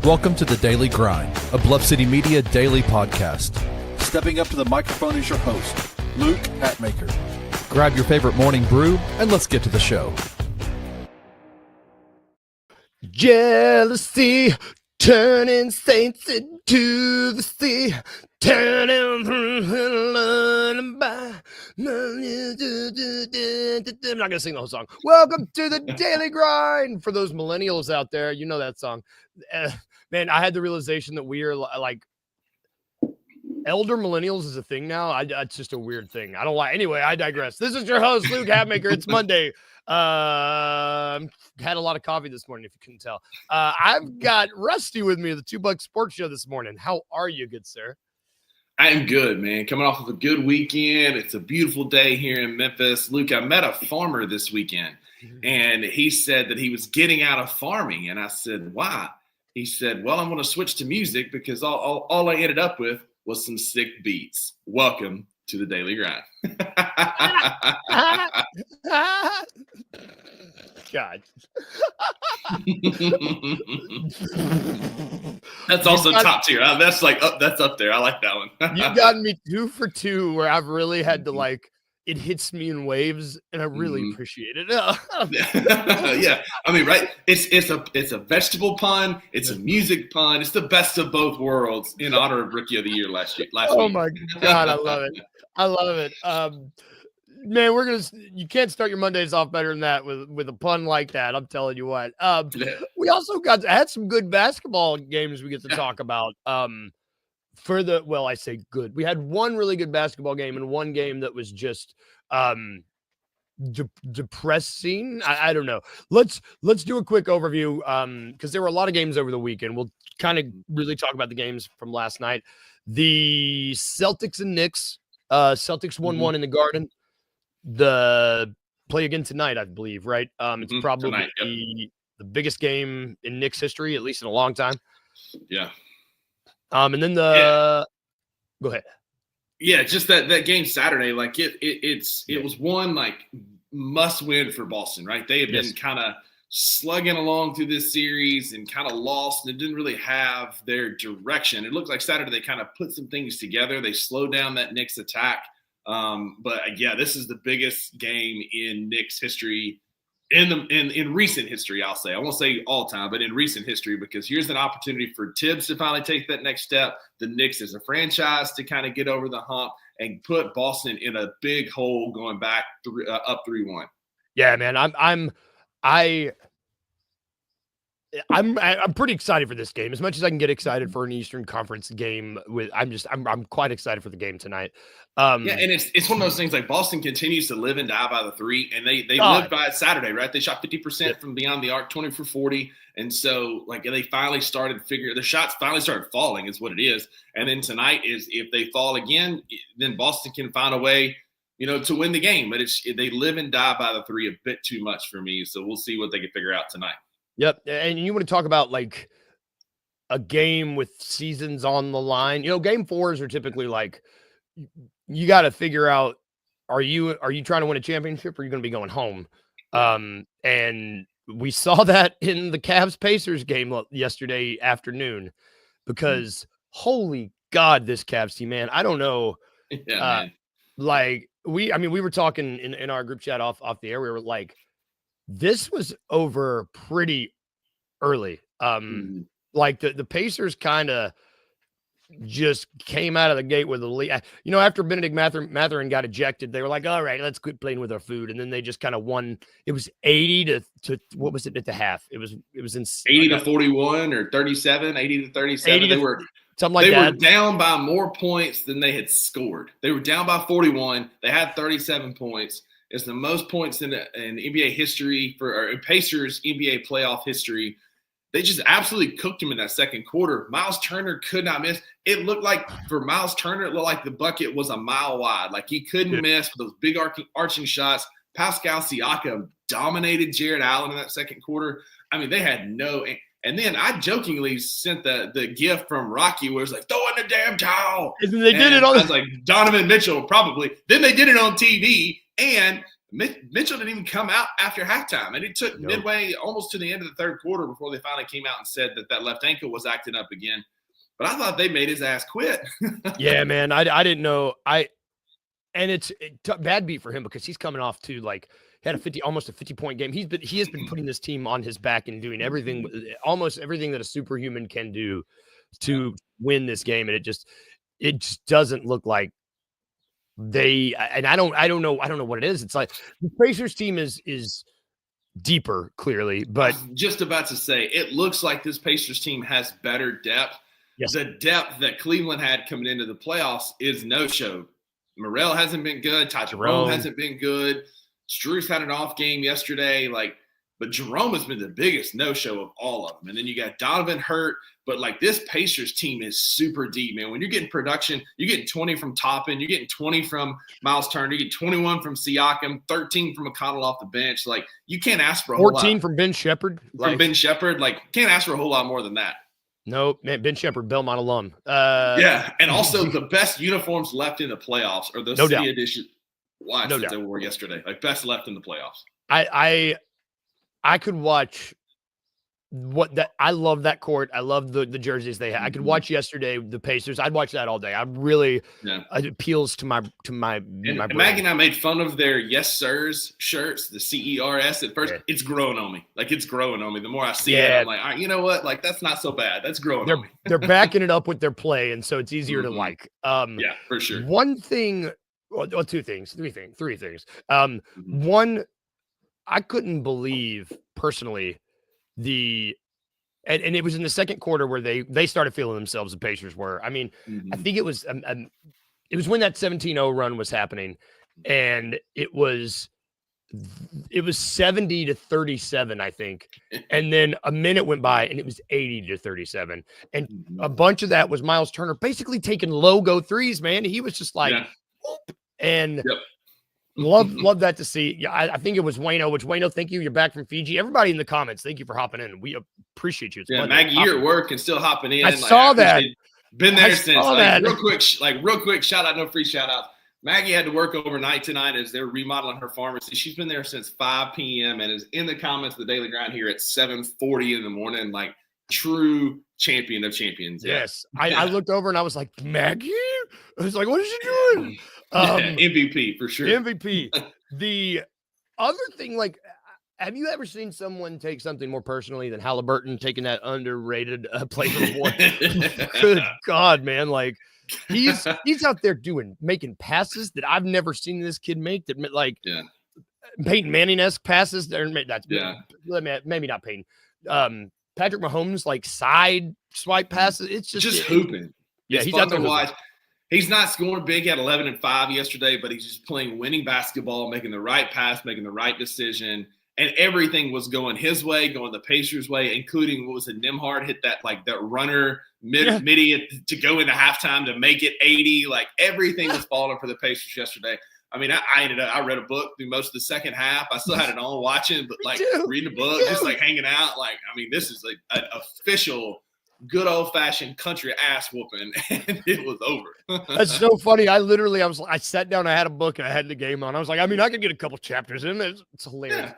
Welcome to The Daily Grind, a Bluff City Media daily podcast. Stepping up to the microphone is your host, Luke Hatmaker. Grab your favorite morning brew, and let's get to the show. Jealousy, turning saints into the sea, turning lullaby. I'm not gonna sing the whole song. Welcome to the Daily Grind. For those millennials out there, you know that song. Man, I had the realization that we are like elder millennials is a thing now. It's just a weird thing. I don't like. Anyway, I digress. This is your host, Luke Hatmaker. It's Monday. Had a lot of coffee this morning, if you couldn't tell. I've got Rusty with me, the $2 Sports Show this morning. How are you, good sir? I am good, man. Coming off of a good weekend. It's a beautiful day here in Memphis. Luke, I met a farmer this weekend, and he said that he was getting out of farming. And I said, why? He said, well, I'm going to switch to music because all I ended up with was some sick beats. Welcome to the Daily Grind. God. That's also top tier. That's like that's up there. I like that one. You've gotten me 2 for 2 where I've really had to it hits me in waves, and I really appreciate it. Yeah, I mean, right? It's a vegetable pun. It's a music pun. It's the best of both worlds in honor of Rookie of the Year last week. Oh my God, I love it. I love it. Man, you can't start your Mondays off better than that with a pun like that. I'm telling you what. We also had some good basketball games we get to talk about. I say good. We had one really good basketball game and one game that was just depressing. I don't know. Let's do a quick overview because there were a lot of games over the weekend. We'll kind of really talk about the games from last night. The Celtics and Knicks. Celtics 1-1 in the Garden. The play again tonight, I believe, right? It's probably tonight, the biggest game in Knicks history, at least in a long time. Yeah. And then go ahead. Yeah, just that game Saturday, like it was one must win for Boston, right? They had been kind of slugging along through this series and kind of lost and didn't really have their direction. It looked like Saturday they kind of put some things together. They slowed down that Knicks attack. But yeah, this is the biggest game in Knicks history, in recent history, I'll say. I won't say all time, but in recent history, because here's an opportunity for Tibbs to finally take that next step. The Knicks as a franchise to kind of get over the hump and put Boston in a big hole going back up 3-1. Yeah, man, I'm pretty excited for this game. As much as I can get excited for an Eastern Conference game, I'm quite excited for the game tonight. Yeah, and it's one of those things like Boston continues to live and die by the three, and they lived by it Saturday, right? They shot 50% from beyond the arc, 20 for 40, and so they finally started figuring their shots finally started falling, is what it is. And then tonight is if they fall again, then Boston can find a way, to win the game. But they live and die by the three a bit too much for me, so we'll see what they can figure out tonight. Yep. And you want to talk about a game with seasons on the line. Game 4s are typically you got to figure out, are you trying to win a championship or are you going to be going home? And we saw that in the Cavs-Pacers game yesterday afternoon because holy God, this Cavs team, man, I don't know. Yeah, we were talking in our group chat off the air. We were like, this was over pretty early. The Pacers kind of just came out of the gate with a lead. After Benedict Mathurin got ejected, they were like, all right, let's quit playing with our food. And then they just kind of won. It was 80 to what was it at the half? It was insane. 80 to 41 or 37, 80 to 37. They were down by more points than they had scored. They were down by 41. They had 37 points. It's the most points in NBA history or Pacers NBA playoff history. They just absolutely cooked him in that second quarter. Miles Turner could not miss. It looked like for Miles Turner, it looked like the bucket was a mile wide. Like he couldn't miss with those big arching shots. Pascal Siakam dominated Jared Allen in that second quarter. I mean, they had no – and then I jokingly sent the gift from Rocky where it's like, throw in the damn towel. And they did it on – I was like, Donovan Mitchell probably. Then they did it on TV, and Mitchell didn't even come out after halftime, and it took midway almost to the end of the third quarter before they finally came out and said that left ankle was acting up again. But I thought they made his ass quit. Yeah, man. I didn't know. And it's bad beat for him because he's coming off to had almost a 50-point game. He has been putting this team on his back and doing almost everything that a superhuman can do to win this game. And it just doesn't look like I don't know what it is. It's like the Pacers team is deeper, clearly, but I was just about to say, it looks like this Pacers team has better depth. Yes. The depth that Cleveland had coming into the playoffs is no-show. Morrell hasn't been good. Ty Jerome hasn't been good. Strus had an off game yesterday. But Jerome has been the biggest no-show of all of them. And then you got Donovan hurt. But this Pacers team is super deep, man. When you're getting production, you're getting 20 from Toppin, you're getting 20 from Miles Turner, you get 21 from Siakam, 13 from McConnell off the bench. You can't ask for a whole lot. 14 from Ben Shepherd. Ben Shepherd. Can't ask for a whole lot more than that. Nope, man. Ben Shepherd, Belmont alum. Yeah, and also the best uniforms left in the playoffs are those City Edition watch that they wore yesterday. Best left in the playoffs. I could watch I love that court. I love the jerseys they had. I could watch yesterday the Pacers. I'd watch that all day. I really it appeals to my brain. Maggie and I made fun of their Yes Sirs shirts, the CERS at first. Yeah. It's growing on me. It's growing on me. The more I see it, I'm like, all right, you know what? That's not so bad. That's growing on me. They're backing it up with their play, and so it's easier to like. Yeah, for sure. One thing, well, two things, three things. One, I couldn't believe personally and it was in the second quarter where they started feeling themselves. The Pacers were. I mean, I think it was when that 17-0 run was happening, and it was 70-37, I think. And then a minute went by, and it was 80-37, and a bunch of that was Miles Turner basically taking logo threes. Man, he was just whoop, and. Yep. Love that to see. Yeah, I think it was Wayno. Wayno, thank you. You're back from Fiji. Everybody in the comments, thank you for hopping in. We appreciate you. It's Maggie, you're at work and still hopping in. I saw that. Been there since. Real quick, shout out, no free shout out. Maggie had to work overnight tonight as they're remodeling her pharmacy. She's been there since 5 p.m. and is in the comments of the Daily Grind here at 7:40 in the morning. True champion of champions. Yes. I looked over and I was like, Maggie? I was like, what is she doing? MVP for sure. MVP. The other thing, have you ever seen someone take something more personally than Halliburton taking that underrated play for the board? Good God, man. He's out there making passes that I've never seen this kid make Peyton Manning-esque passes. Maybe not Peyton. Patrick Mahomes, side swipe passes. It's just hooping. Yeah, he's out there to watch. He's not scoring big. He had 11 and 5 yesterday, but he's just playing winning basketball, making the right pass, making the right decision. And everything was going his way, going the Pacers' way, including Nembhard hit that runner midi to go into halftime to make it 80. Everything was falling for the Pacers yesterday. I mean, I read a book through most of the second half. I still had it on watching, but reading a book, just hanging out. This is an official good old-fashioned country ass whooping, and it was over. That's so funny. I sat down, I had a book, and I had the game on. I was like, I could get a couple chapters in. It's hilarious.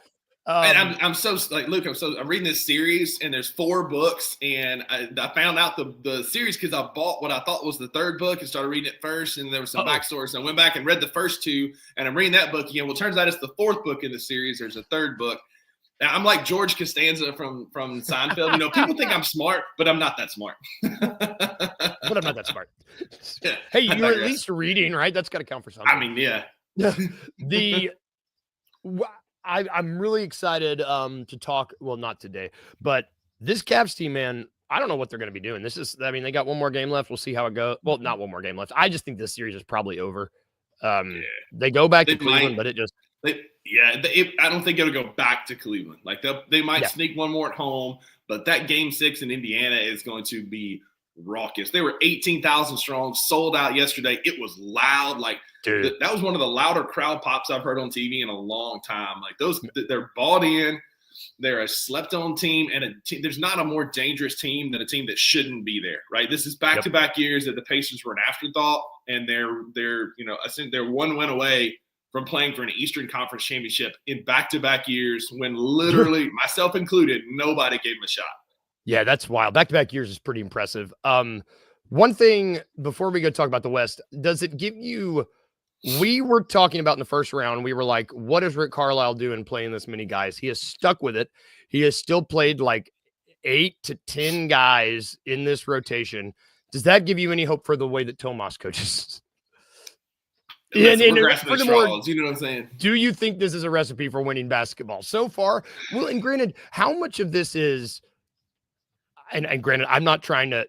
Yeah. And I'm so Luke. I'm reading this series, and there's 4 books, and I found out the series because I bought what I thought was the 3rd book and started reading it first, and there was some backstory. So I went back and read the first 2, and I'm reading that book again. Well, it turns out it's the 4th book in the series. There's a 3rd book. Now, I'm like George Costanza from Seinfeld. People think I'm smart, but I'm not that smart. But I'm not that smart. Yeah, hey, you're at least reading, right? That's got to count for something. I mean, yeah. I'm really excited to talk. Well, not today, but this Cavs team, man. I don't know what they're going to be doing. They got one more game left. We'll see how it goes. Well, not one more game left. I just think this series is probably over. They go back to Cleveland, but it just. I don't think it'll go back to Cleveland. They might sneak one more at home, but that game 6 in Indiana is going to be raucous. They were 18,000 strong, sold out yesterday. It was loud. That was one of the louder crowd pops I've heard on TV in a long time. They're bought in. They're a slept-on team, and there's not a more dangerous team than a team that shouldn't be there, right? This is back-to-back years that the Pacers were an afterthought, and they're one win away from playing for an Eastern Conference championship in back-to-back years when literally, myself included, nobody gave him a shot. Yeah, that's wild. Back-to-back years is pretty impressive. One thing before we go talk about the West, does it give you – we were talking about in the first round, we were like, what is Rick Carlisle doing playing this many guys? He has stuck with it. He has still played like 8 to 10 guys in this rotation. Does that give you any hope for the way that Tomas coaches? And furthermore, you know what I'm saying? Do you think this is a recipe for winning basketball so far? Well, and granted, how much of this is – and granted, I'm not trying to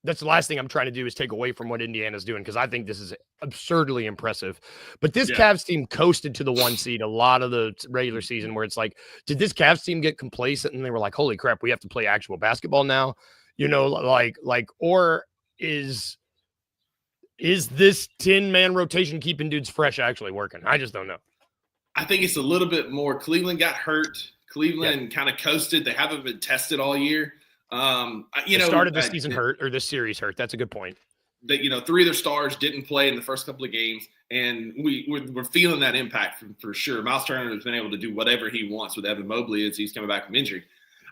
that's the last thing I'm trying to do is take away from what Indiana's doing, because I think this is absurdly impressive. But this Cavs team coasted to the 1 seed a lot of the regular season, where it's like, did this Cavs team get complacent and they were like, holy crap, we have to play actual basketball now? You know, or is this 10-man rotation keeping dudes fresh actually working? I just don't know. I think it's a little bit more. Cleveland got hurt. Cleveland kind of coasted. They haven't been tested all year. Started this season hurt, or this series hurt. That's a good point. That 3 of their stars didn't play in the first couple of games, and we're feeling that impact for sure. Miles Turner has been able to do whatever he wants with Evan Mobley as he's coming back from injury.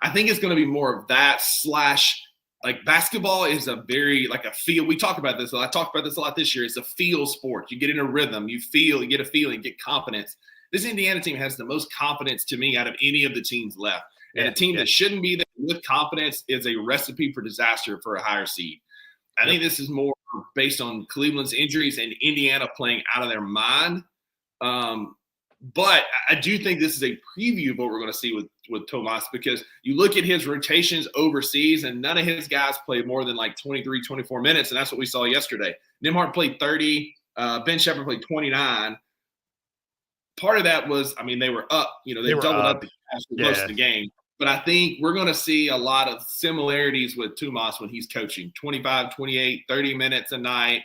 I think it's going to be more of that / like basketball is a very like a feel. We talk about this. I talked about this a lot this year. It's a feel sport. You get in a rhythm. You get a feeling, get confidence. This Indiana team has the most confidence to me out of any of the teams left. And a team that shouldn't be there with confidence is a recipe for disaster for a higher seed. I think this is more based on Cleveland's injuries and Indiana playing out of their mind. But I do think this is a preview of what we're going to see with Tomas, because you look at his rotations overseas and none of his guys played more than like 23, 24 minutes. And that's what we saw yesterday. Nembhard played 30. Ben Shepherd played 29. Part of that was, they were up. They doubled up the cash for most of the game. But I think we're going to see a lot of similarities with Tomas when he's coaching. 25, 28, 30 minutes a night,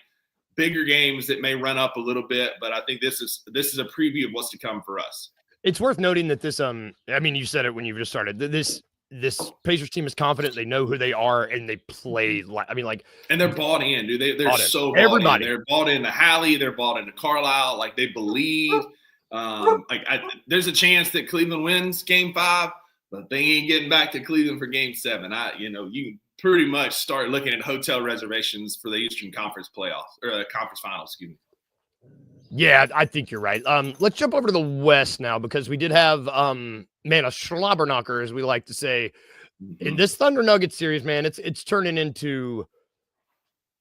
bigger games that may run up a little bit. But I think this is a preview of what's to come for us. It's worth noting that this, you said it when you just started. This Pacers team is confident. They know who they are, and they play and they're bought in, dude. They're so bought Everybody. In. They're bought into Hallie. They're bought into Carlisle. Like, they believe. There's a chance that Cleveland wins Game 5. But they ain't getting back to Cleveland for Game 7. You can pretty much start looking at hotel reservations for the Eastern Conference playoffs or Conference Finals. Excuse me. Yeah, I think you're right. Let's jump over to the West now, because we did have a slobber knocker, as we like to say, in this Thunder Nuggets series. Man, it's turning into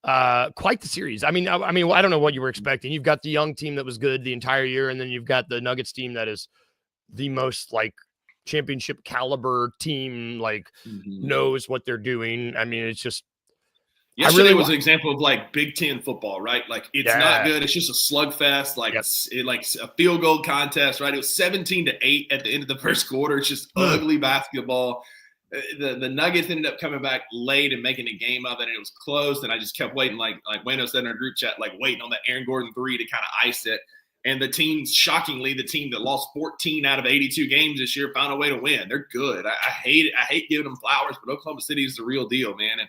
quite the series. I don't know what you were expecting. You've got the young team that was good the entire year, and then you've got the Nuggets team that is the most championship caliber team, knows what they're doing. It's just yesterday was an example of Big Ten football, right? It's not good. It's just a slugfest, it's a field goal contest, right? It was 17-8 at the end of the first quarter. It's just ugly basketball. The Nuggets ended up coming back late and making a game of it, and it was close. And I just kept waiting, like Wayno said in our group chat, waiting on that Aaron Gordon 3 to kind of ice it. And the team, shockingly, the team that lost 14 out of 82 games this year found a way to win. They're good. I hate it. I hate giving them flowers, but Oklahoma City is the real deal, man. And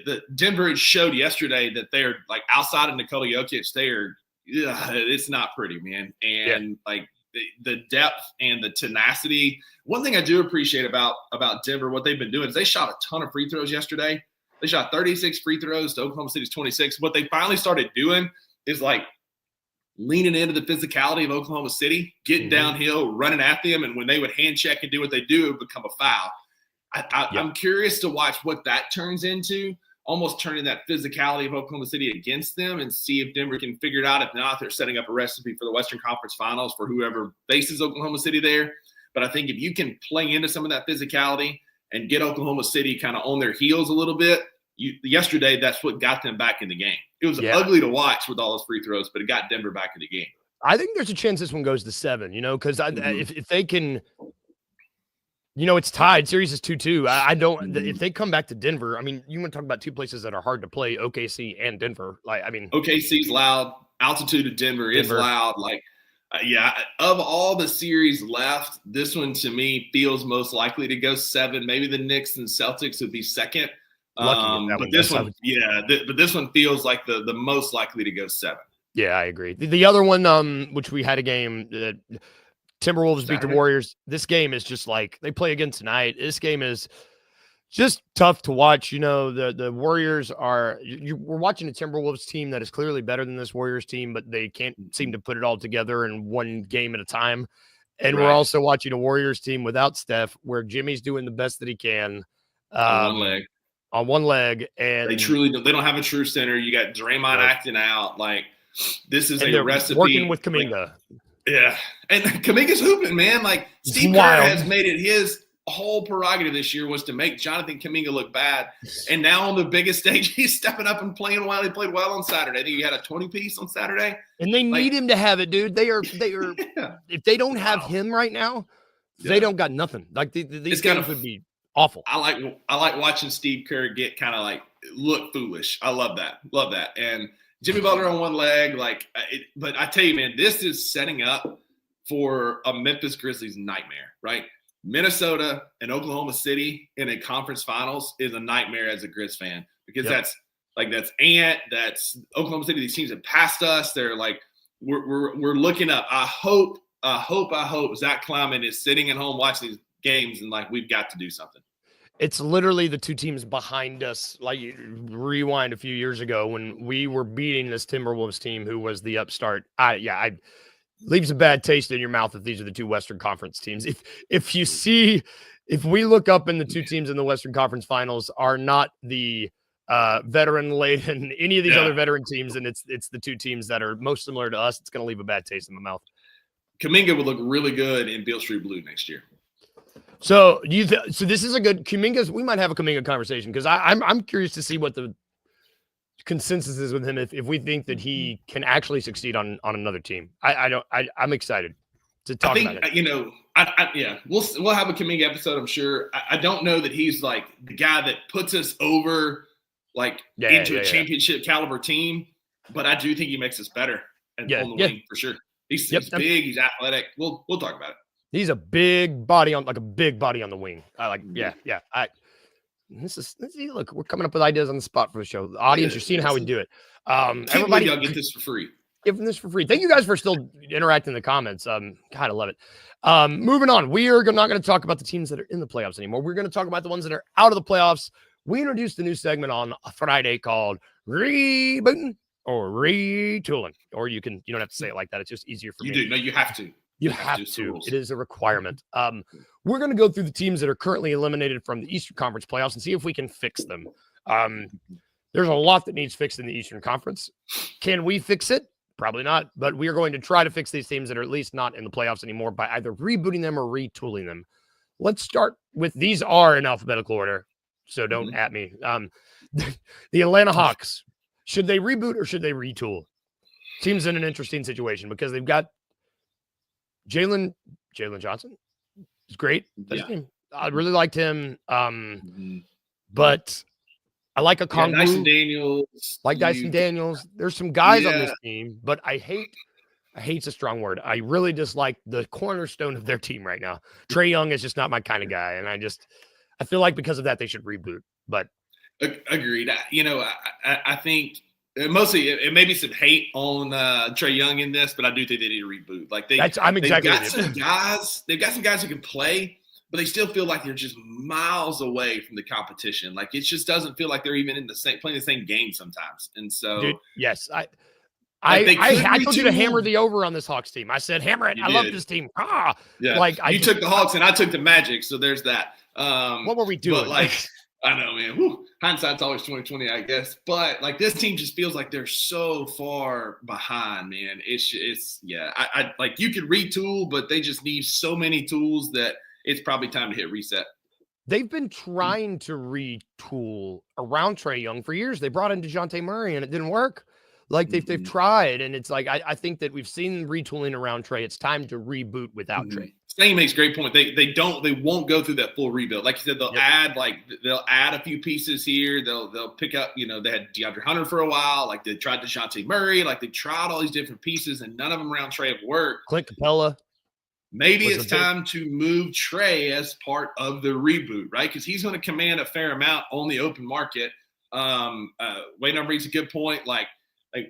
the Denver showed yesterday that they're outside of Nikola Jokic. It's not pretty, man. And the depth and the tenacity. One thing I do appreciate about Denver, what they've been doing is they shot a ton of free throws yesterday. They shot 36 free throws to Oklahoma City's 26. What they finally started doing is leaning into the physicality of Oklahoma City, getting downhill, running at them, and when they would hand check and do what they do, it would become a foul. I'm curious to watch what that turns into, almost turning that physicality of Oklahoma City against them, and see if Denver can figure it out. If not, they're setting up a recipe for the Western Conference Finals for whoever faces Oklahoma City there. But I think if you can play into some of that physicality and get Oklahoma City kind of on their heels a little bit, yesterday, that's what got them back in the game. It was ugly to watch with all those free throws, but it got Denver back in the game. I think there's a chance this one goes to 7, because if they can, it's tied. Series is 2-2. I don't, if they come back to Denver, you want to talk about two places that are hard to play, OKC and Denver. OKC's loud. Altitude of Denver is loud. Of all the series left, this one to me feels most likely to go 7. Maybe the Knicks and Celtics would be second. Lucky but this one, but this one feels like the most likely to go 7. Yeah, I agree. The other one, which we had a game that Timberwolves beat the Warriors. This game is just like they play again tonight. This game is just tough to watch. The Warriors we're watching a Timberwolves team that is clearly better than this Warriors team, but they can't seem to put it all together in one game at a time. And we're also watching a Warriors team without Steph, where Jimmy's doing the best that he can on one leg. And they don't have a true center. You got Draymond acting out. Like, this is a recipe. Working with Kuminga. Yeah. And Kuminga's hooping, man. Like, Steve Kerr has made it his whole prerogative this year was to make Jonathan Kuminga look bad. And now on the biggest stage, he's stepping up and playing well. He played well on Saturday. I think he had a 20-piece on Saturday. And they need him to have it, dude. They are if they don't have him right now, they don't got nothing. Like these games would be awful. I like watching Steve Kerr get kind of like look foolish. I love that. And Jimmy Butler on one leg, but I tell you, man, this is setting up for a Memphis Grizzlies nightmare, right? Minnesota and Oklahoma City in a conference finals is a nightmare as a Grizz fan, because that's Oklahoma City. These teams have passed us. They're like, we're looking up. I hope Zach Kleiman is sitting at home watching these games and like, we've got to do something. It's literally the two teams behind us. Like, rewind a few years ago when we were beating this Timberwolves team, who was the upstart. Leaves a bad taste in your mouth if these are the two Western Conference teams. If we look up and the two teams in the Western Conference Finals are not the veteran-laden, any of these other veteran teams, and it's the two teams that are most similar to us, it's going to leave a bad taste in my mouth. Kuminga would look really good in Beale Street Blue next year. So so this is a good Kuminga's. We might have a Kuminga conversation, because I'm curious to see what the consensus is with him if we think that he can actually succeed on another team. I'm excited to talk about it. We'll have a Kuminga episode, I'm sure. I don't know that he's like the guy that puts us over into a championship caliber team, but I do think he makes us better on the wing for sure. He's big, he's athletic. We'll talk about it. He's a big body on the wing. Look, we're coming up with ideas on the spot for the show. The audience, you're seeing how we do it. Everybody, y'all get this for free. Giving this for free. Thank you guys for still interacting in the comments. Kind of love it. Moving on. We are not going to talk about the teams that are in the playoffs anymore. We're going to talk about the ones that are out of the playoffs. We introduced a new segment on a Friday called Rebootin or Retoolin. Or you don't have to say it like that. It's just easier for me. You do. No, you have to. You have to. It is a requirement. We're going to go through the teams that are currently eliminated from the Eastern Conference playoffs and see if we can fix them. There's a lot that needs fixed in the Eastern Conference. Can we fix it? Probably not. But we are going to try to fix these teams that are at least not in the playoffs anymore by either rebooting them or retooling them. Let's start with, these are in alphabetical order, so don't at me. The Atlanta Hawks. Should they reboot or should they retool? Team's in an interesting situation because they've got Jalen Johnson is great. I really liked him. But I like Okongwu. Dyson Daniels. Dyson Daniels. There's some guys on this team, but hate's a strong word. I really dislike the cornerstone of their team right now. Trey Young is just not my kind of guy. And I feel like because of that, they should reboot. But agreed. I think mostly it may be some hate on Trey Young in this, but I do think they need to reboot. They've got some guys who can play, but they still feel like they're just miles away from the competition. Like, it just doesnn't feel like they're even playing the same game sometimes. And so, dude, yes, I told you to hammer the over on this Hawks team. I said, hammer it. I love this team. You took the Hawks and I took the Magic, so there's that. What were we doing? I know, man. Whew. Hindsight's always 20/20, I guess. But this team just feels like they're so far behind, man. You could retool, but they just need so many tools that it's probably time to hit reset. They've been trying to retool around Trey Young for years. They brought in DeJounte Murray and it didn't work. They've tried, and it's I think that we've seen retooling around Trey. It's time to reboot without Trey. Stain makes a great point. They won't go through that full rebuild. Like you said, they'll add a few pieces here. They'll pick up, they had DeAndre Hunter for a while. They tried DeJounte Murray. They tried all these different pieces, and none of them around Trey have worked. Clint Capella. maybe it's time to move Trey as part of the reboot, right? Because he's going to command a fair amount on the open market. Wayne brings a good point. Like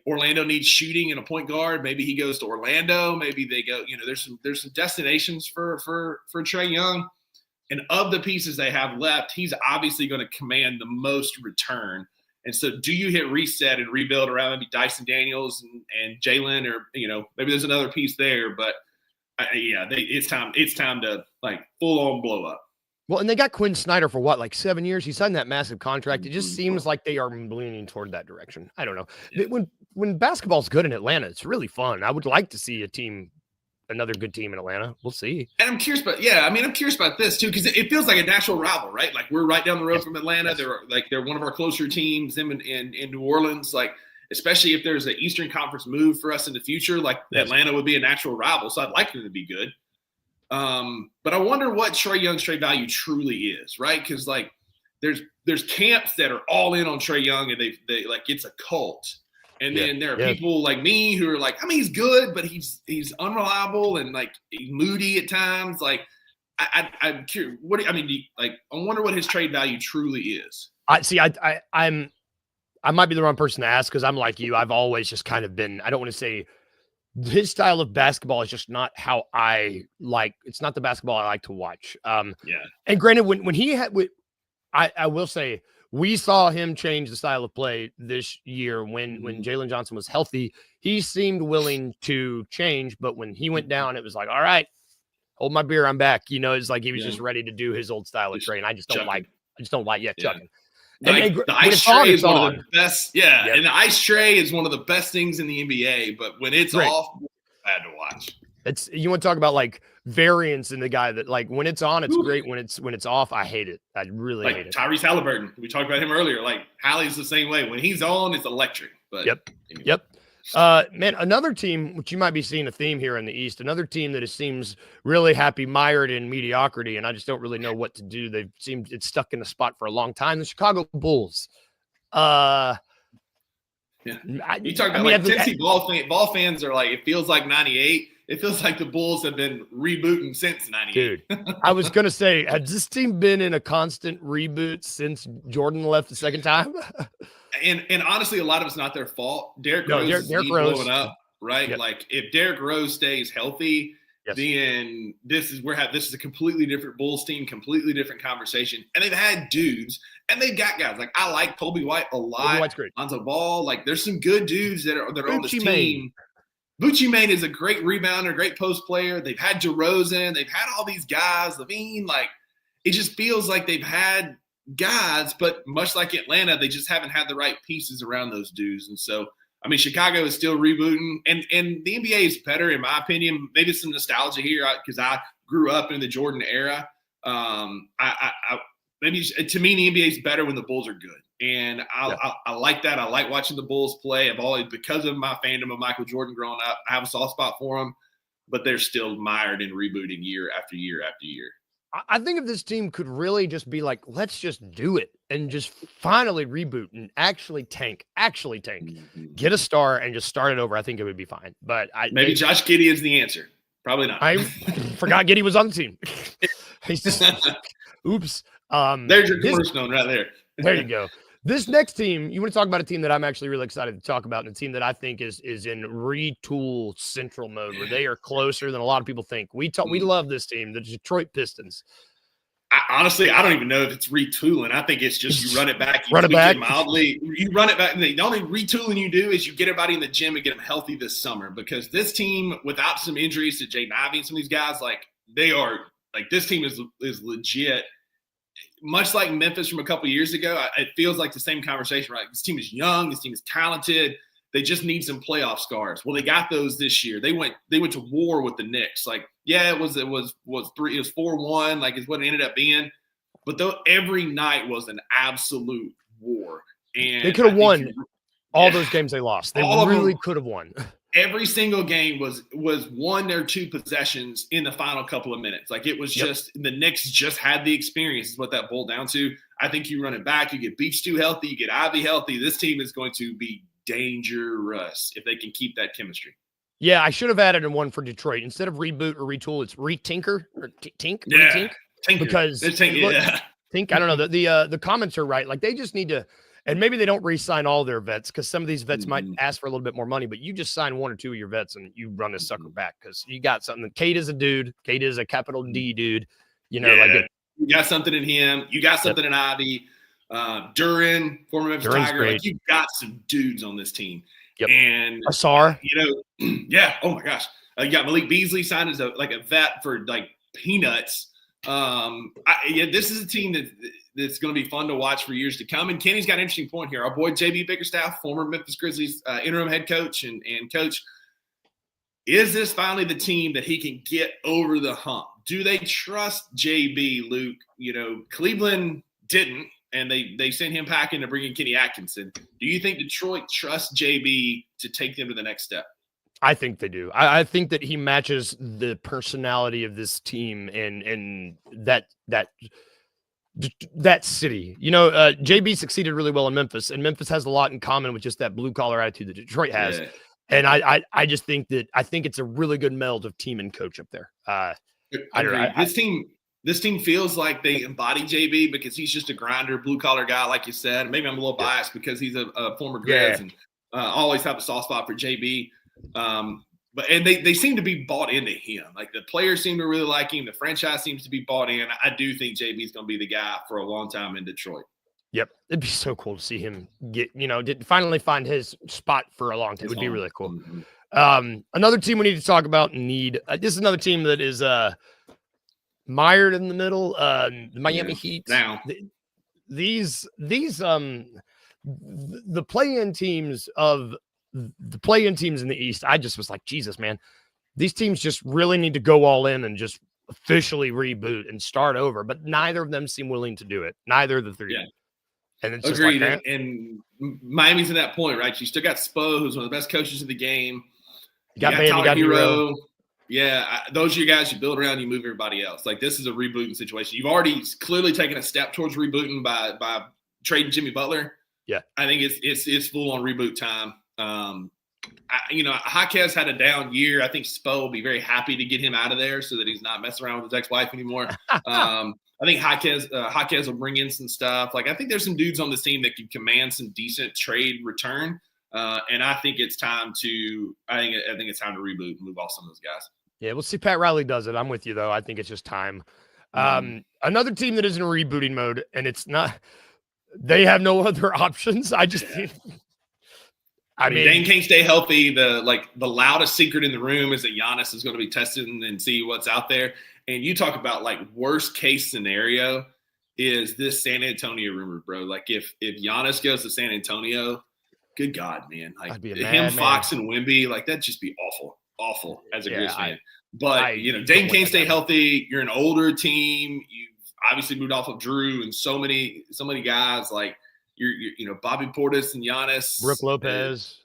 Orlando needs shooting and a point guard. Maybe he goes to Orlando. Maybe they go. There's some destinations for Trey Young. And of the pieces they have left, he's obviously going to command the most return. And so do you hit reset and rebuild around maybe Dyson Daniels and Jalen, or, maybe there's another piece there, but it's time to like full on blow up. Well, and they got Quinn Snyder for what, like 7 years? He signed that massive contract. It just seems like they are leaning toward that direction. I don't know. Yeah. When basketball's good in Atlanta, it's really fun. I would like to see another good team in Atlanta. We'll see. And I'm curious about this too, because it feels like a natural rival, right? Like we're right down the road from Atlanta. Yes. They're one of our closer teams in New Orleans. Like, especially if there's an Eastern Conference move for us in the future, like Atlanta would be a natural rival. So I'd like them to be good. But I wonder what Trey Young's trade value truly is, right? Because like there's camps that are all in on Trey Young, and they like it's a cult. And then there are people like me who are like, he's good, but he's unreliable and like he's moody at times. Like, I'm curious. I wonder what his trade value truly is. I might be the wrong person to ask because I'm like you. I've always just kind of been. I don't want to say his style of basketball is just not how I like. It's not the basketball I like to watch. And granted, when he had, I will say. We saw him change the style of play this year when Jalen Johnson was healthy. He seemed willing to change, but when he went down, it was like, all right, hold my beer, I'm back. It's like he was just ready to do his old style of trade. I just don't like chucking. The ice tray is one of the best. Yeah, and the ice tray is one of the best things in the NBA. But when it's off, bad to watch. You want to talk about like variance in the guy that like when it's on, it's great. When it's off, I hate it. I really hate it. Tyrese Halliburton. We talked about him earlier. Like Hallie's the same way. When he's on, it's electric. But Yep. Man, another team, which you might be seeing a theme here in the East, another team that seems really mired in mediocrity, and I just don't really know what to do. It's stuck in a spot for a long time. The Chicago Bulls. You talk about Tennessee ball fans are like, it feels like 98. It feels like the Bulls have been rebooting since 98. Dude, I was going to say, has this team been in a constant reboot since Jordan left the second time? and honestly, a lot of it's not their fault. Derrick Rose blowing up, right? Yep. Like if Derrick Rose stays healthy, then this is a completely different Bulls team, completely different conversation. And they've had dudes, and they've got guys. Like I like Kobe White a lot. Kobe White's great. Lonzo Ball. Like there's some good dudes that are on this team. Bucci Mane is a great rebounder, great post player. They've had DeRozan. They've had all these guys. Levine, like it just feels like they've had guys, but much like Atlanta, they just haven't had the right pieces around those dudes. And so, Chicago is still rebooting, and the NBA is better, in my opinion. Maybe some nostalgia here because I grew up in the Jordan era. Maybe to me, the NBA is better when the Bulls are good. And I like that. I like watching the Bulls play. I've always, because of my fandom of Michael Jordan growing up, I have a soft spot for him, but they're still mired in rebooting year after year after year. I think if this team could really just be like, let's just do it and just finally reboot and actually tank, get a star and just start it over, I think it would be fine. But maybe Josh Giddey is the answer. Probably not. I forgot Giddey was on the team. He's just, oops. There's your cornerstone right there. There you go. This next team, you want to talk about a team that I'm actually really excited to talk about, and a team that I think is in retool central mode, where they are closer than a lot of people think. We love this team, the Detroit Pistons. Honestly, I don't even know if it's retooling. I think it's just you run it back, you tweak it mildly. You run it back, and the only retooling you do is you get everybody in the gym and get them healthy this summer, because this team, without some injuries to Jaden Ivey and some of these guys, like they are – like this team is legit. Much like Memphis from a couple of years ago, it feels like the same conversation, right? This team is young. This team is talented. They just need some playoff scars. Well, they got those this year. They went to war with the Knicks. Like, yeah, it was 4-1, like is what it ended up being. But though every night was an absolute war. And they could have won all those games they lost. They really could have won. Every single game was 1 or 2 possessions in the final couple of minutes. Like it was just the Knicks just had the experience is what that boiled down to. I think you run it back, you get Beef Stew healthy, you get Ivy healthy. This team is going to be dangerous if they can keep that chemistry. Yeah, I should have added in one for Detroit. Instead of reboot or retool, it's retinker or tink. Yeah, Retink. Tinker. Because Tink, I don't know. The comments are right. Like they just need to, and maybe they don't re-sign all their vets because some of these vets might ask for a little bit more money, but you just sign one or two of your vets and you run this sucker back because you got something. Kate is a dude. Kate is a capital D dude. You know, like you got something in him. You got something in Ivy. Duran, former Memphis Tiger. Great. Like you got some dudes on this team. Yep. And Asar. Oh my gosh. You got Malik Beasley signed as a vet for like peanuts. This is a team that's going to be fun to watch for years to come. And Kenny's got an interesting point here. Our boy JB Bickerstaff, former Memphis Grizzlies interim head coach and coach, is this finally the team that he can get over the hump? Do they trust JB, Luke? Cleveland didn't, and they sent him packing to bring in Kenny Atkinson. Do you think Detroit trusts JB to take them to the next step? I think they do. I think that he matches the personality of this team and that city. JB succeeded really well in Memphis, and Memphis has a lot in common with just that blue collar attitude that Detroit has. Yeah. And I just think it's a really good meld of team and coach up there. This team feels like they embody JB because he's just a grinder, blue collar guy, like you said. Maybe I'm a little biased because he's a former Grizz and always have a soft spot for JB. But they seem to be bought into him. Like the players seem to really like him. The franchise seems to be bought in. I do think JB is going to be the guy for a long time in Detroit. Yep. It'd be so cool to see him finally find his spot for a long time. It would be really cool. Mm-hmm. Another team we need to talk about this is another team that is mired in the middle. The Miami Heat. Now the play-in teams in the East, I just was like, Jesus, man, these teams just really need to go all in and just officially reboot and start over. But neither of them seem willing to do it. Neither of the three. Yeah. And it's agreed. And Miami's at that point, right? You still got Spo, who's one of the best coaches in the game. You got Tyler Hero. Yeah, those are your guys you build around. You move everybody else. Like this is a rebooting situation. You've already clearly taken a step towards rebooting by trading Jimmy Butler. Yeah, I think it's full on reboot time. Jaquez had a down year. I think Spo will be very happy to get him out of there so that he's not messing around with his ex-wife anymore. I think Jaquez will bring in some stuff. Like I think there's some dudes on this team that can command some decent trade return. And I think it's time to reboot and move off some of those guys. Yeah, we'll see. Pat Riley does it. I'm with you though. I think it's just time. Another team that is in rebooting mode, and it's not. They have no other options. I mean, Dame can't stay healthy. The loudest secret in the room is that Giannis is going to be tested and see what's out there. And you talk about like worst case scenario is this San Antonio rumor, bro. Like if Giannis goes to San Antonio, good God, man. Like him, Fox, and Wemby, like that'd just be awful as a Grizz fan. But Dame can't stay healthy. You're an older team. You've obviously moved off of Drew and so many guys like. You're Bobby Portis and Giannis, Brook Lopez.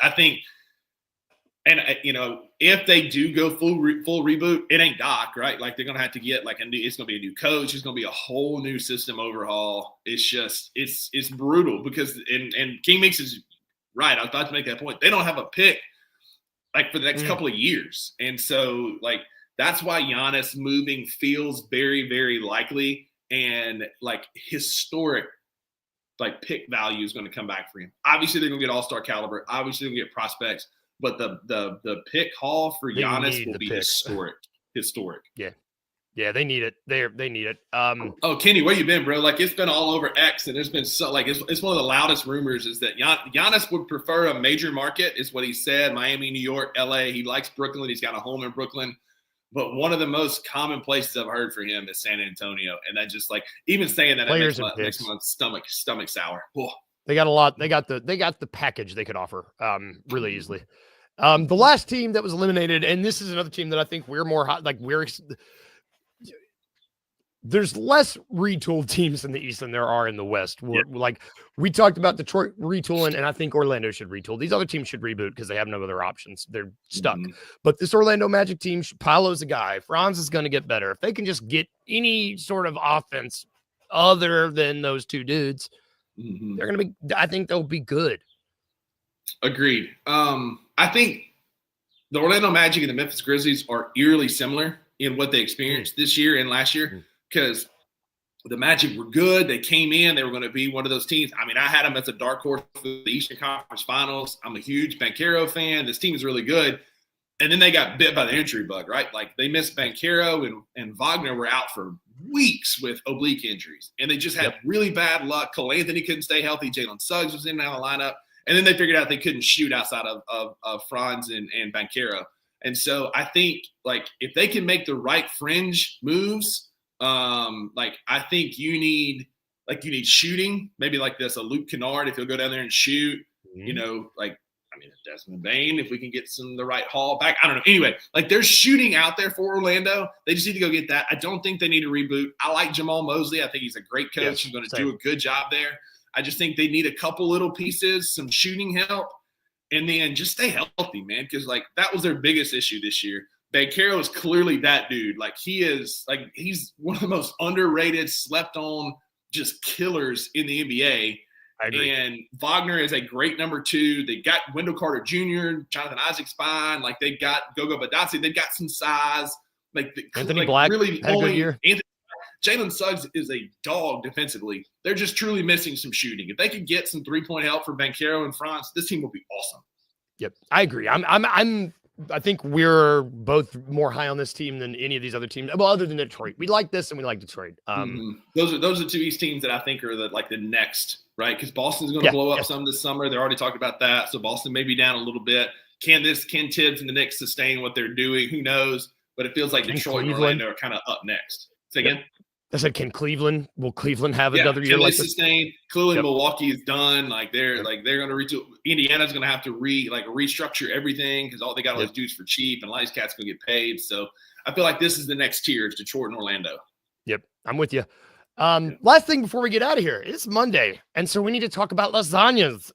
I think, and if they do go full reboot, it ain't Doc, right? Like they're gonna have to get it's gonna be a new coach. It's gonna be a whole new system overhaul. It's just it's brutal because and King Meeks is right. I was about to make that point. They don't have a pick like for the next couple of years, and so like that's why Giannis moving feels very, very likely. And like historic, like pick value is going to come back for him. Obviously, they're going to get all-star caliber. Obviously, they're going to get prospects. But the pick haul for Giannis will be historic. Yeah, they need it. They need it. Oh, Kenny, where you been, bro? Like it's been all over X, and there's been so like it's one of the loudest rumors is that Giannis would prefer a major market, is what he said. Miami, New York, LA. He likes Brooklyn. He's got a home in Brooklyn. But one of the most common places I've heard for him is San Antonio, and that just like even saying that makes my stomach sour. Whoa. They got a lot. They got the package they could offer really easily. The last team that was eliminated, and this is another team that I think we're more hot. Like there's less retooled teams in the East than there are in the West. Like we talked about Detroit retooling, and I think Orlando should retool. These other teams should reboot because they have no other options. They're stuck. But this Orlando Magic team, Paolo's a guy. Franz is going to get better. If they can just get any sort of offense other than those two dudes, they're going to be – I think they'll be good. Agreed. I think the Orlando Magic and the Memphis Grizzlies are eerily similar in what they experienced this year and last year, because the Magic were good. They came in. They were going to be one of those teams. I mean, I had them as a dark horse for the Eastern Conference Finals. I'm a huge Banchero fan. This team is really good. And then they got bit by the injury bug, right? Like, they missed Banchero and Wagner were out for weeks with oblique injuries. And they just had really bad luck. Cole Anthony couldn't stay healthy. Jalen Suggs was in and out of the lineup. And then they figured out they couldn't shoot outside of Franz and Banchero. And so I think, like, if they can make the right fringe moves, like, I think you need shooting, maybe like this, a Luke Kennard, if he'll go down there and shoot, you know, like, I mean, Desmond Bain, if we can get the right haul back. I don't know. Anyway, like, there's shooting out there for Orlando. They just need to go get that. I don't think they need to reboot. I like Jamal Mosley. I think he's a great coach. Yes, he's going to do a good job there. I just think they need a couple little pieces, some shooting help, and then just stay healthy, man, because, like, that was their biggest issue this year. Banchero is clearly that dude. Like, he's one of the most underrated, slept on, just killers in the NBA. I agree. And Wagner is a great number 2. They got Wendell Carter Jr., Jonathan Isaac's fine. Like, they've got Gogo Badazzi. They've got some size. Like, Anthony Black really had a good year. Jalen Suggs is a dog defensively. They're just truly missing some shooting. If they could get some three-point help from Banchero and Franz, this team will be awesome. Yep, I agree. I think we're both more high on this team than any of these other teams. Well, other than Detroit, we like this and we like Detroit. Those are two East teams that I think are the next, right? Because Boston's going to blow up some this summer. They're already talked about that, so Boston may be down a little bit. Can Tibbs and the Knicks sustain what they're doing? Who knows? But it feels like Detroit and Orlando are kind of up next. Say again. I said, will Cleveland have another year like this? Sustain? Clearly, Milwaukee is done. Like, they're going to retool. Indiana's going to have to restructure everything because all they got all those dudes for cheap, and a lot of these cats going to get paid. So I feel like this is the next tier. It's Detroit and Orlando. Yep, I'm with you. Last thing before we get out of here, it's Monday, and so we need to talk about lasagnas.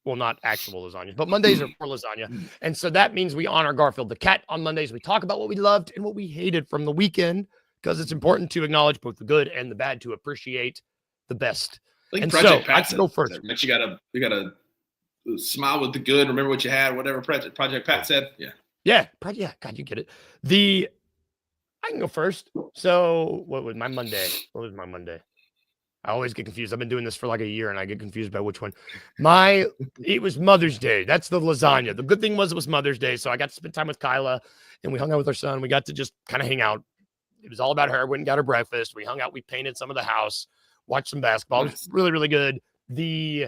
Well, not actual lasagnas, but Mondays are for lasagna. And so that means we honor Garfield the cat on Mondays. We talk about what we loved and what we hated from the weekend, because it's important to acknowledge both the good and the bad to appreciate the best. And so I can go first. You gotta smile with the good. Remember what you had. Whatever Project Pat said. Yeah. God, you get it. I can go first. So what was my Monday? I always get confused. I've been doing this for like a year and I get confused by which one. It was Mother's Day. That's the lasagna. The good thing was it was Mother's Day. So I got to spend time with Kyla and we hung out with our son. We got to just kind of hang out. It was all about her. Went and got her breakfast. We hung out. We painted some of the house, watched some basketball. It was really, really good. The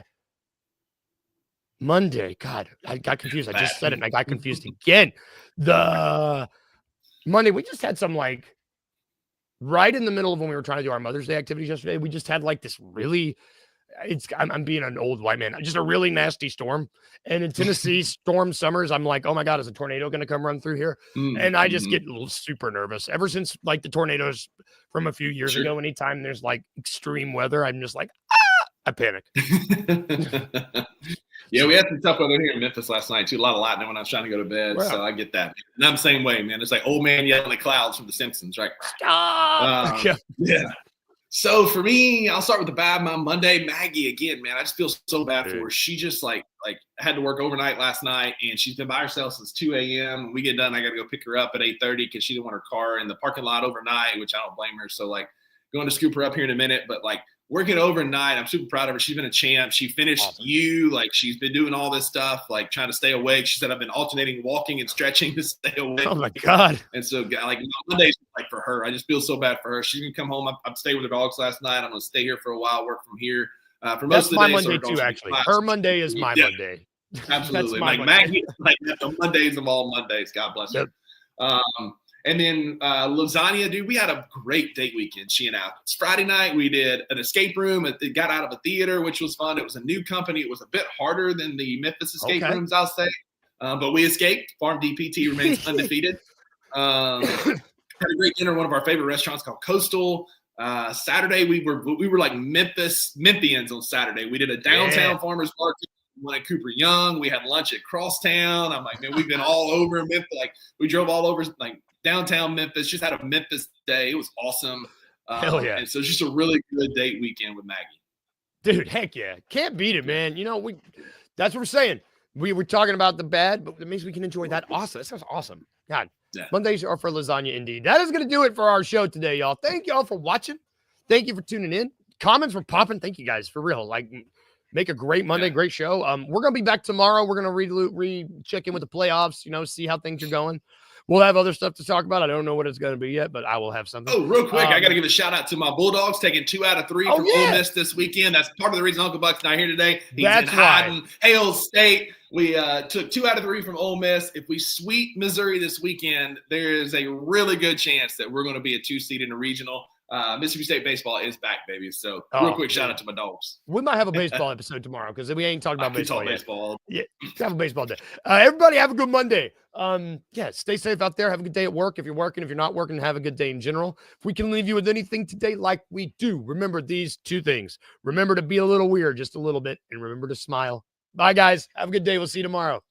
Monday, God, I got confused. I just said it and I got confused again. The Monday, we just had some like right in the middle of when we were trying to do our Mother's Day activities yesterday. We just had like this really, I'm being an old white man, just a really nasty storm. And in Tennessee, storm summers, I'm like, oh my God, is a tornado going to come run through here? And I just get super nervous. Ever since like the tornadoes from a few years ago, anytime there's like extreme weather, I'm just like, I panic. Yeah, we had some tough weather here in Memphis last night too. A lot of lightning when I was trying to go to bed. Wow. So I get that. And I'm the same way, man. It's like old man yelling at clouds from The Simpsons, right? Yeah. So for me, I'll start with the bad. My Monday, Maggie again, man. I just feel so bad for her. She just like had to work overnight last night, and she's been by herself since 2 a.m. When we get done, I got to go pick her up at 8:30 because she didn't want her car in the parking lot overnight, which I don't blame her. So like going to scoop her up here in a minute, but like working overnight, I'm super proud of her. She's been a champ. She finished like she's been doing all this stuff, like trying to stay awake. She said, I've been alternating walking and stretching to stay awake. Oh my God. And so like Monday's like for her, I just feel so bad for her. She's going to come home. I'm staying with her dogs last night. I'm going to stay here for a while, work from here. For most of the my days, Monday too, actually. Her Monday is my Monday. Absolutely. Like Maggie, like the Mondays of all Mondays. God bless her. And then lasagna, dude, we had a great date weekend, she and I. It's Friday night. We did an escape room. It got out of a theater, which was fun. It was a new company. It was a bit harder than the Memphis escape rooms, I'll say. But we escaped. Farm DPT remains undefeated. Had a great dinner at one of our favorite restaurants called Coastal. Saturday, we were like Memphians on Saturday. We did a downtown farmers market. We went at Cooper Young. We had lunch at Crosstown. I'm like, man, we've been all over Memphis. Like, we drove all over, like, downtown Memphis, just had a Memphis day. It was awesome. Hell yeah. And so it's just a really good date weekend with Maggie. Dude, heck yeah. Can't beat it, man. You know, that's what we're saying. We were talking about the bad, but it means we can enjoy that. Awesome. That sounds awesome. God, Yeah. Mondays are for lasagna indeed. That is going to do it for our show today, y'all. Thank y'all for watching. Thank you for tuning in. Comments were popping. Thank you guys for real. Like, make a great Monday, great show. We're going to be back tomorrow. We're going to check in with the playoffs, see how things are going. We'll have other stuff to talk about. I don't know what it's going to be yet, but I will have something. Oh, real quick, I got to give a shout out to my Bulldogs taking 2 out of 3 from Ole Miss this weekend. That's part of the reason Uncle Buck's not here today. He's in hiding. Hail State. We took 2 out of 3 from Ole Miss. If we sweep Missouri this weekend, there is a really good chance that we're going to be a 2 seed in a regional. Mississippi State baseball is back, baby. So real quick shout out to my dogs. We might have a baseball episode tomorrow because we ain't talking about baseball yet. Baseball. Yeah, have a baseball day. Everybody have a good Monday. Stay safe out there. Have a good day at work. If you're working, if you're not working, have a good day in general. If we can leave you with anything today like we do, remember these 2 things. Remember to be a little weird, just a little bit, and remember to smile. Bye, guys. Have a good day. We'll see you tomorrow.